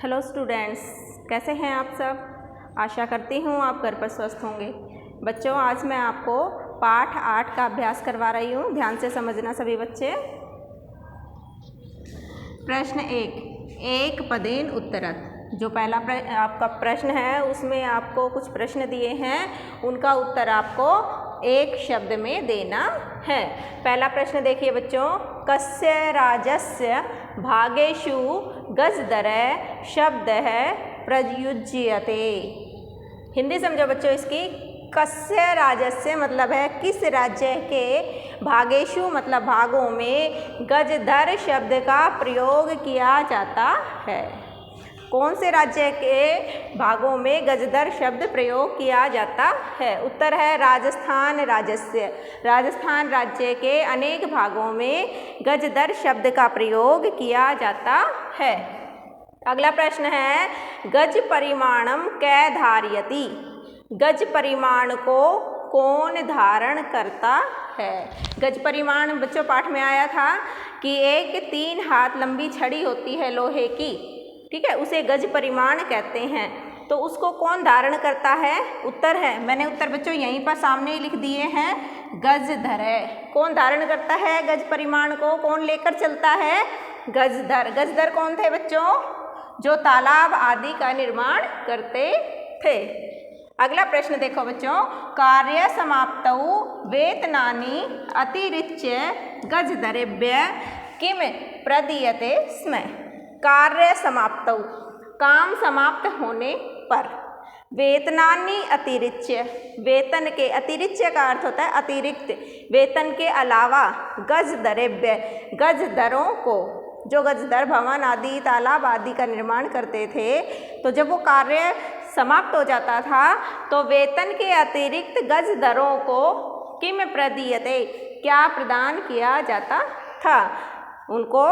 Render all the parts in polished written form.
Hello students, कैसे हैं आप सब। आशा करती हूँ आप घर पर स्वस्थ होंगे। बच्चों, आज मैं आपको पाठ 8 का अभ्यास करवा रही हूँ। ध्यान से समझना सभी बच्चे। प्रश्न 1, एक पदेन उत्तरत। जो पहला आपका प्रश्न है उसमें आपको कुछ प्रश्न दिए हैं, उनका उत्तर आपको एक शब्द में देना है। पहला प्रश्न देखिए बच्चों, कस्य राजस्य भागेषु गजदरय शब्द है प्रयुज्यते। हिंदी समझो बच्चों इसकी। कस्य राजस्य मतलब है किस राज्य के, भागेषु मतलब भागों में, गजधर शब्द का प्रयोग किया जाता है। कौन से राज्य के भागों में गजधर शब्द प्रयोग किया जाता है। उत्तर है राजस्थान राज्य। राजस्थान राज्य के अनेक भागों में गजधर शब्द का प्रयोग किया जाता है। अगला प्रश्न है, गज परिमाणम कै धारयति। गज परिमाण को कौन धारण करता है। गज परिमाण बच्चों पाठ में आया था कि एक 3 हाथ लंबी छड़ी होती है लोहे की, ठीक है, उसे गज परिमाण कहते हैं। तो उसको कौन धारण करता है। उत्तर है, मैंने उत्तर बच्चों यहीं पर सामने ही लिख दिए हैं, गजधर है। कौन धारण करता है गज परिमाण को, कौन लेकर चलता है। गजधर। गजधर कौन थे बच्चों, जो तालाब आदि का निर्माण करते थे। अगला प्रश्न देखो बच्चों, कार्य समाप्तौ वेतनानि अतिरिच्य गजधरेभ्य किम प्रदीयते स्म। कार्य समाप्तौ, काम समाप्त होने पर, वेतनानि अतिरिच्य, वेतन के, अतिरिच्य का अर्थ होता है अतिरिक्त, वेतन के अलावा, गजधरेभ्य गजधरों को, जो गजधर भवन आदि तालाब आदि का निर्माण करते थे, तो जब वो कार्य समाप्त हो जाता था तो वेतन के अतिरिक्त गजधरों को किम प्रदीयते, क्या प्रदान किया जाता था। उनको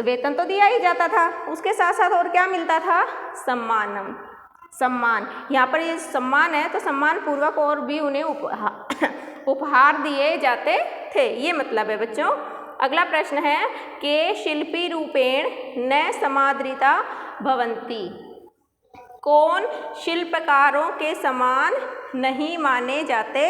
वेतन तो दिया ही जाता था, उसके साथ साथ और क्या मिलता था, सम्मानम, सम्मान। यहाँ पर ये सम्मान है तो सम्मान पूर्वक और भी उन्हें उपहार दिए जाते थे, ये मतलब है बच्चों। अगला प्रश्न है, के शिल्पी रूपेण न समादृता भवन्ति। कौन शिल्पकारों के समान नहीं माने जाते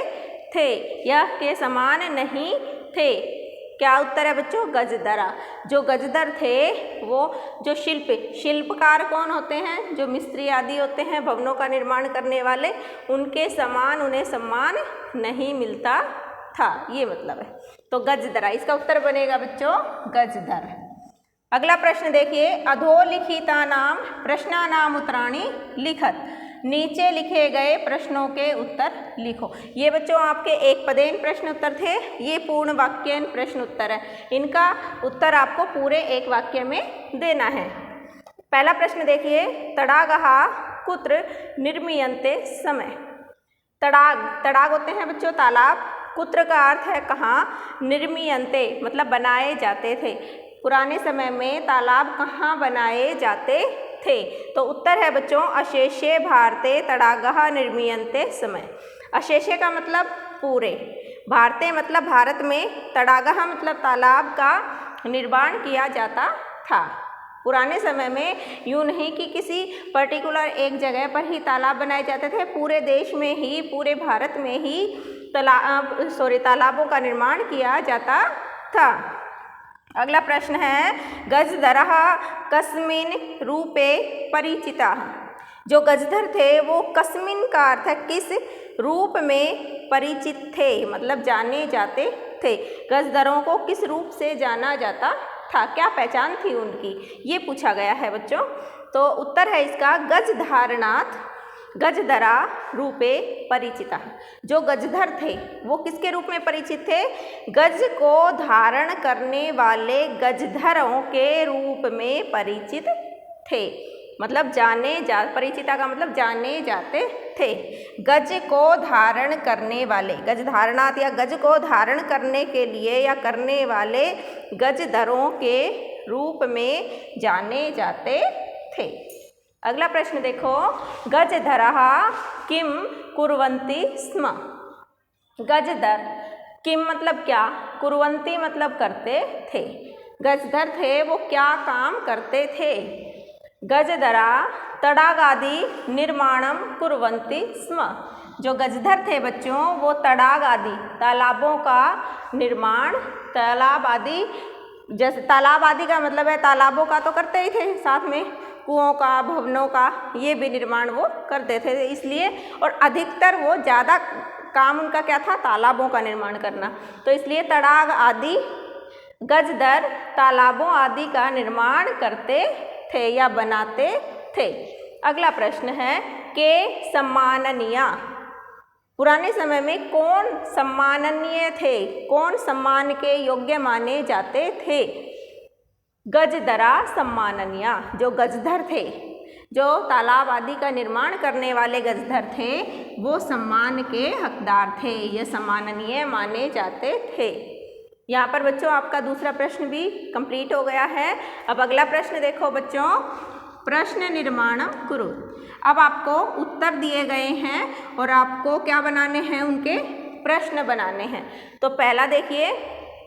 थे या के समान नहीं थे। क्या उत्तर है बच्चों, गजधरा। जो गजधर थे वो, जो शिल्पकार कौन होते हैं, जो मिस्त्री आदि होते हैं भवनों का निर्माण करने वाले, उनके समान उन्हें सम्मान नहीं मिलता था, ये मतलब है। तो गजधरा, इसका उत्तर बनेगा बच्चों गजधर। अगला प्रश्न देखिए, अधोलिखितानां प्रश्नानां उत्तराणि लिखत। नीचे लिखे गए प्रश्नों के उत्तर लिखो। ये बच्चों आपके एक पदेन प्रश्न उत्तर थे, ये पूर्ण वाक्यन प्रश्न उत्तर है। इनका उत्तर आपको पूरे एक वाक्य में देना है। पहला प्रश्न देखिए, तडागः कुत्र निर्मीयन्ते समय। तडाग होते हैं बच्चों तालाब, कुत्र का अर्थ है कहाँ, निर्मीयन्ते मतलब बनाए जाते थे। पुराने समय में तालाब कहाँ बनाए जाते थे। तो उत्तर है बच्चों, अशेषे भारते तडागः निर्मीयन्ते समय। अशेषे का मतलब पूरे, भारते मतलब भारत में, तडागः मतलब तालाब का निर्माण किया जाता था। पुराने समय में यूँ नहीं कि किसी पर्टिकुलर एक जगह पर ही तालाब बनाए जाते थे, पूरे देश में ही, पूरे भारत में ही तालाबों का निर्माण किया जाता था। अगला प्रश्न है, गजधरः कस्मिन् रूपे परिचिताः। जो गजधर थे वो कस्मिन् का अर्थ है किस रूप में परिचित थे, मतलब जाने जाते थे। गजधरों को किस रूप से जाना जाता था, क्या पहचान थी उनकी, ये पूछा गया है बच्चों। तो उत्तर है इसका गजधारणात् गजधरा रूपे परिचिता। जो गजधर थे वो किसके रूप में परिचित थे, गज को धारण करने वाले गजधरों के रूप में परिचित थे, मतलब परिचिता का मतलब जाने जाते थे। गज को धारण करने वाले, गज धारणात या गज को धारण करने के लिए या करने वाले गजधरों के रूप में जाने जाते थे। अगला प्रश्न देखो, गजधरः किम कुर्वन्ति स्म। गजधर किम मतलब क्या, कुर्वन्ति मतलब करते थे। गजधर थे वो क्या काम करते थे। गजधरा तडागादि निर्माणम कुर्वन्ति स्म। जो गजधर थे बच्चों वो तडाग आदि तालाबों का निर्माण, तालाब आदि, जैसे तालाब आदि का मतलब है तालाबों का तो करते ही थे, साथ में कुओं का, भवनों का, ये भी निर्माण वो करते थे। इसलिए और अधिकतर वो ज़्यादा काम उनका क्या था, तालाबों का निर्माण करना। तो इसलिए तडाग आदि गजधर तालाबों आदि का निर्माण करते थे या बनाते थे। अगला प्रश्न है के सम्माननीय। पुराने समय में कौन सम्माननीय थे, कौन सम्मान के योग्य माने जाते थे? गजधरा सम्माननीय। जो गजधर थे, जो तालाब आदि का निर्माण करने वाले गजधर थे, वो सम्मान के हकदार थे, ये सम्माननीय माने जाते थे। यहाँ पर बच्चों आपका दूसरा प्रश्न भी कंप्लीट हो गया है। अब अगला प्रश्न देखो बच्चों, प्रश्न निर्माणम कुरु। अब आपको उत्तर दिए गए हैं और आपको क्या बनाने हैं, उनके प्रश्न बनाने हैं। तो पहला देखिए,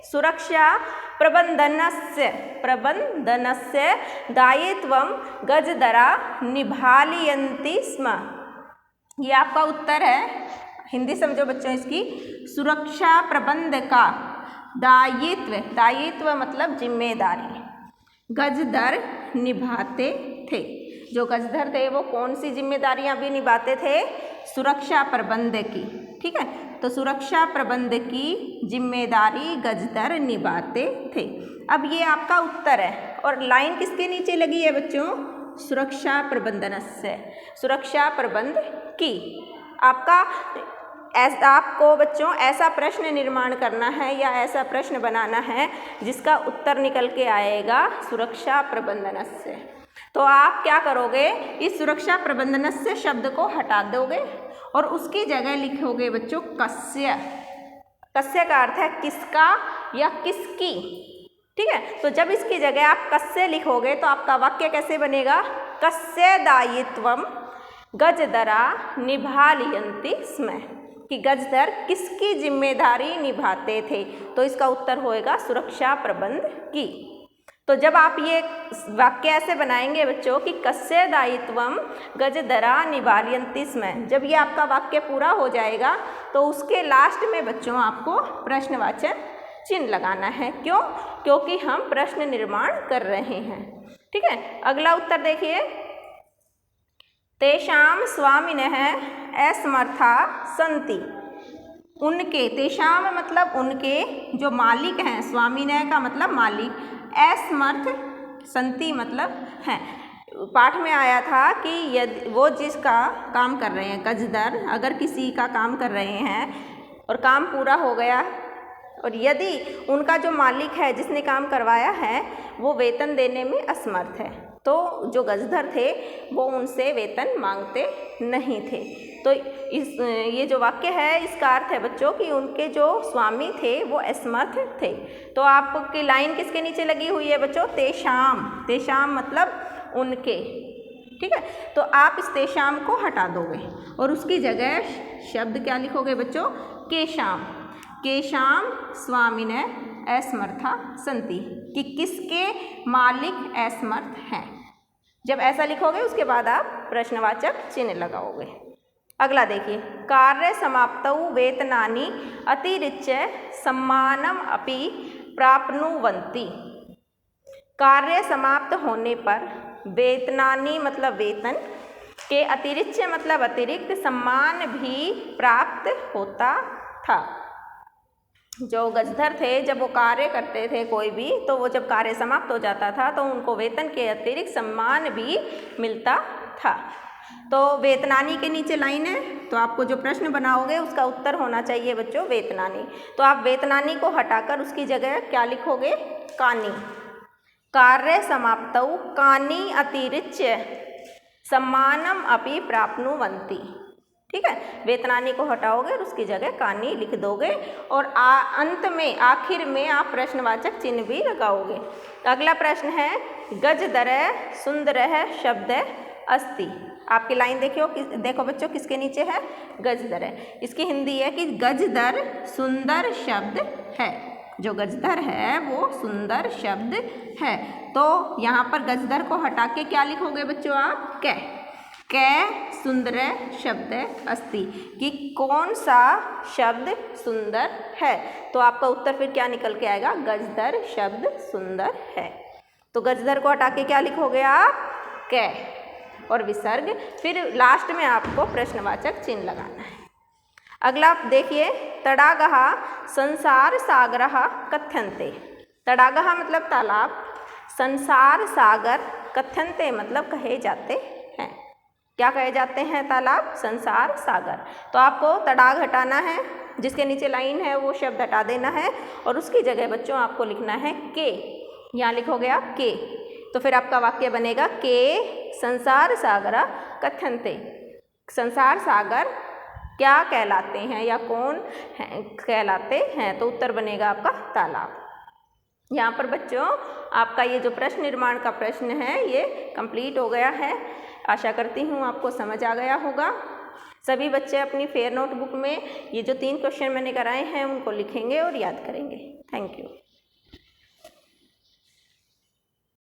सुरक्षा प्रबंधनस्य दायित्वं गजधरा निभालयन्ति स्म। ये आपका उत्तर है। हिंदी समझो बच्चों इसकी। सुरक्षा प्रबंध का दायित्व, दायित्व मतलब जिम्मेदारी, गजधर निभाते थे। जो गजधर थे वो कौन सी जिम्मेदारियां भी निभाते थे? सुरक्षा प्रबंध की। ठीक है, तो सुरक्षा प्रबंध की जिम्मेदारी गजधर निभाते थे। अब ये आपका उत्तर है और लाइन किसके नीचे लगी है बच्चों? सुरक्षा प्रबंधनस्य, सुरक्षा प्रबंध की। आपको बच्चों ऐसा प्रश्न निर्माण करना है या ऐसा प्रश्न बनाना है जिसका उत्तर निकल के आएगा सुरक्षा प्रबंधनस्य। तो आप क्या करोगे, इस सुरक्षा प्रबंधनस्य शब्द को हटा दोगे और उसकी जगह लिखोगे बच्चों कस्य। कस्य का अर्थ है किसका या किसकी। ठीक है, तो जब इसकी जगह आप कस्य लिखोगे तो आपका वाक्य कैसे बनेगा? कस्य दायित्वम गजधरा निभालयन्ति स्म, कि गजधर किसकी जिम्मेदारी निभाते थे। तो इसका उत्तर होएगा सुरक्षा प्रबंध की। तो जब आप ये वाक्य ऐसे बनाएंगे बच्चों कि कस्य दायित्वम गजधरा निभालयन्ति स्म, जब ये आपका वाक्य पूरा हो जाएगा तो उसके लास्ट में बच्चों आपको प्रश्नवाचक चिन्ह लगाना है। क्यों? क्योंकि हम प्रश्न निर्माण कर रहे हैं। ठीक है, अगला उत्तर देखिए, तेषां स्वामिनः असमर्था सन्ति। उनके, तेषां मतलब उनके, जो मालिक हैं, स्वामिनः का मतलब मालिक, असमर्थ सन्ति मतलब हैं। पाठ में आया था कि यदि वो जिसका काम कर रहे हैं, गजधर अगर किसी का काम कर रहे हैं और काम पूरा हो गया और यदि उनका जो मालिक है जिसने काम करवाया है वो वेतन देने में असमर्थ है, तो जो गजधर थे वो उनसे वेतन मांगते नहीं थे। तो ये जो वाक्य है इसका अर्थ है बच्चों कि उनके जो स्वामी थे वो असमर्थ थे। तो आपकी लाइन किसके नीचे लगी हुई है बच्चों? तेषाम। तेषाम मतलब उनके। ठीक है, तो आप इस तेषाम को हटा दोगे और उसकी जगह शब्द क्या लिखोगे बच्चों? केषाम। केषाम स्वामिनः असमर्था सन्ति, कि किसके मालिक असमर्थ हैं। जब ऐसा लिखोगे उसके बाद आप प्रश्नवाचक चिन्ह लगाओगे। अगला देखिए, कार्य समाप्तौ वेतनानि अतिरिच्य सम्मानम अपि प्राप्नुवन्ति। कार्य समाप्त होने पर वेतनानि मतलब वेतन के अतिरिच्य मतलब अतिरिक्त सम्मान भी प्राप्त होता था। जो गजधर थे जब वो कार्य करते थे कोई भी, तो वो जब कार्य समाप्त हो जाता था तो उनको वेतन के अतिरिक्त सम्मान भी मिलता था। तो वेतनानी के नीचे लाइन है, तो आपको जो प्रश्न बनाओगे उसका उत्तर होना चाहिए बच्चों वेतनानी। तो आप वेतनानी को हटाकर उसकी जगह क्या लिखोगे? कानी। कार्य समाप्तौ कानी अतिरिच्य सम्मानम अपि प्राप्नुवन्ति। ठीक है, वेतनानी को हटाओगे और उसकी जगह कानी लिख दोगे और अंत में, आखिर में आप प्रश्नवाचक चिन्ह भी लगाओगे। अगला प्रश्न है, गजधरः सुंदरः शब्दः अस्ति। आपकी लाइन देखो बच्चों किसके नीचे है? गजधर है। इसकी हिंदी है कि गजधर सुंदर शब्द है। जो गजधर है वो सुंदर शब्द है। तो यहाँ पर गजधर को हटा के क्या लिखोगे बच्चों आप? कै सुंदर शब्द अस्ति, कि कौन सा शब्द सुंदर है। तो आपका उत्तर फिर क्या निकल के आएगा? गजधर शब्द सुंदर है। तो गजधर को हटा के क्या लिखोगे आप? कै और विसर्ग, फिर लास्ट में आपको प्रश्नवाचक चिन्ह लगाना है। अगला देखिए, तडागः संसार सागरः कथ्यन्ते। तडागः मतलब तालाब, संसार सागर, कथ्यन्ते मतलब कहे जाते हैं। क्या कहे जाते हैं? तालाब, संसार, सागर। तो आपको तडाग हटाना है, जिसके नीचे लाइन है वो शब्द हटा देना है और उसकी जगह बच्चों आपको लिखना है के। यहाँ लिखोगे आप के, तो फिर आपका वाक्य बनेगा के संसार सागर कथ्यन्ते। संसार सागर क्या कहलाते हैं या कौन कहलाते हैं? तो उत्तर बनेगा आपका तालाब। यहाँ पर बच्चों आपका ये जो प्रश्न निर्माण का प्रश्न है ये कंप्लीट हो गया है। आशा करती हूँ आपको समझ आ गया होगा। सभी बच्चे अपनी फेयर नोटबुक में ये जो 3 क्वेश्चन मैंने कराए हैं उनको लिखेंगे और याद करेंगे। Thank you.